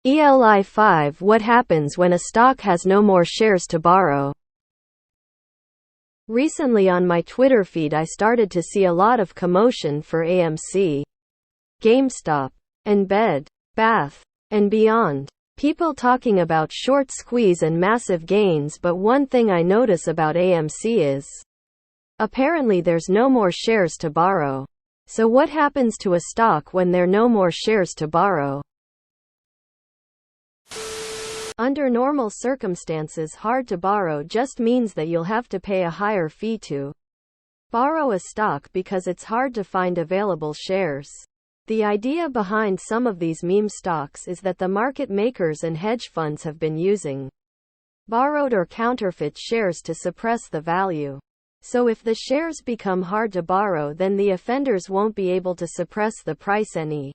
ELI5 What happens when a stock has no more shares to borrow? Recently on my Twitter feed I started to see a lot of commotion for AMC, GameStop, and Bed, Bath, and Beyond. People talking about short squeeze and massive gains, but one thing I notice about AMC is apparently there's no more shares to borrow. So what happens to a stock when there are no more shares to borrow? Under normal circumstances, hard to borrow just means that you'll have to pay a higher fee to borrow a stock because it's hard to find available shares. The idea behind some of these meme stocks is that the market makers and hedge funds have been using borrowed or counterfeit shares to suppress the value. So if the shares become hard to borrow, then the offenders won't be able to suppress the price any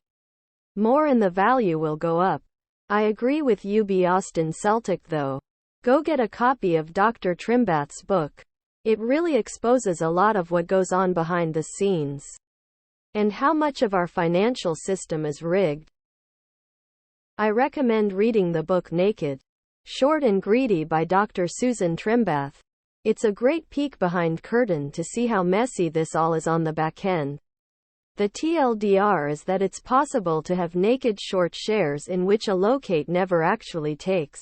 more and the value will go up. I agree with UB Austin Celtic though. Go get a copy of Dr. Trimbath's book. It really exposes a lot of what goes on behind the scenes and how much of our financial system is rigged. I recommend reading the book Naked, Short and Greedy by Dr. Susan Trimbath. It's a great peek behind curtain to see how messy this all is on the back end. The TLDR is that it's possible to have naked short shares in which a locate never actually takes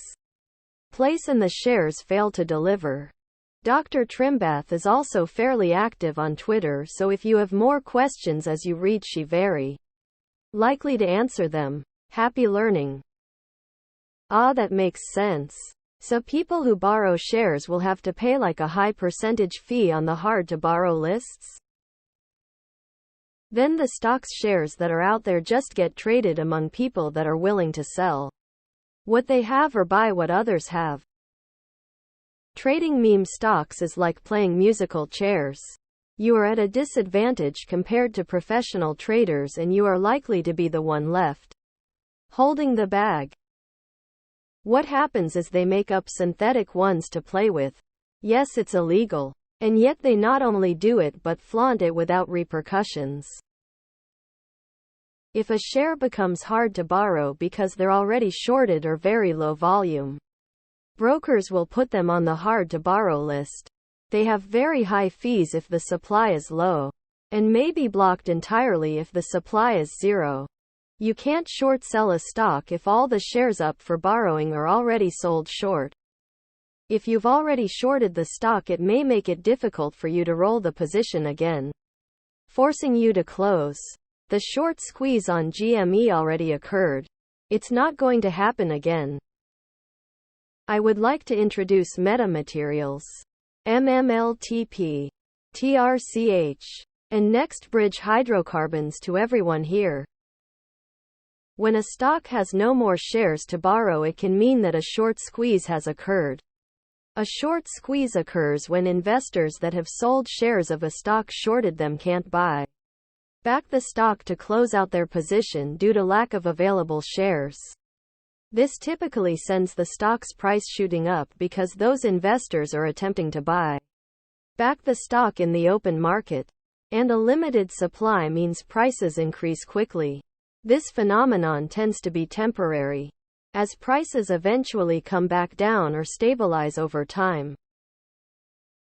place and the shares fail to deliver. Dr. Trimbath is also fairly active on Twitter, so if you have more questions as you read, she very likely to answer them. Happy learning. That makes sense. So people who borrow shares will have to pay like a high percentage fee on the hard to borrow lists? Then the stock's shares that are out there just get traded among people that are willing to sell what they have or buy what others have. Trading meme stocks is like playing musical chairs. You are at a disadvantage compared to professional traders and you are likely to be the one left holding the bag. What happens is they make up synthetic ones to play with. Yes, it's illegal. And yet they not only do it but flaunt it without repercussions. If a share becomes hard to borrow because they're already shorted or very low volume, brokers will put them on the hard to borrow list. They have very high fees if the supply is low, and may be blocked entirely if the supply is zero. You can't short sell a stock if all the shares up for borrowing are already sold short. If you've already shorted the stock, it may make it difficult for you to roll the position again, forcing you to close. The short squeeze on GME already occurred. It's not going to happen again. I would like to introduce metamaterials, MMLTP, TRCH, and NextBridge hydrocarbons to everyone here. When a stock has no more shares to borrow, it can mean that a short squeeze has occurred. A short squeeze occurs when investors that have sold shares of a stock shorted them can't buy back the stock to close out their position due to lack of available shares. This typically sends the stock's price shooting up because those investors are attempting to buy back the stock in the open market, and a limited supply means prices increase quickly. This phenomenon tends to be temporary, as prices eventually come back down or stabilize over time.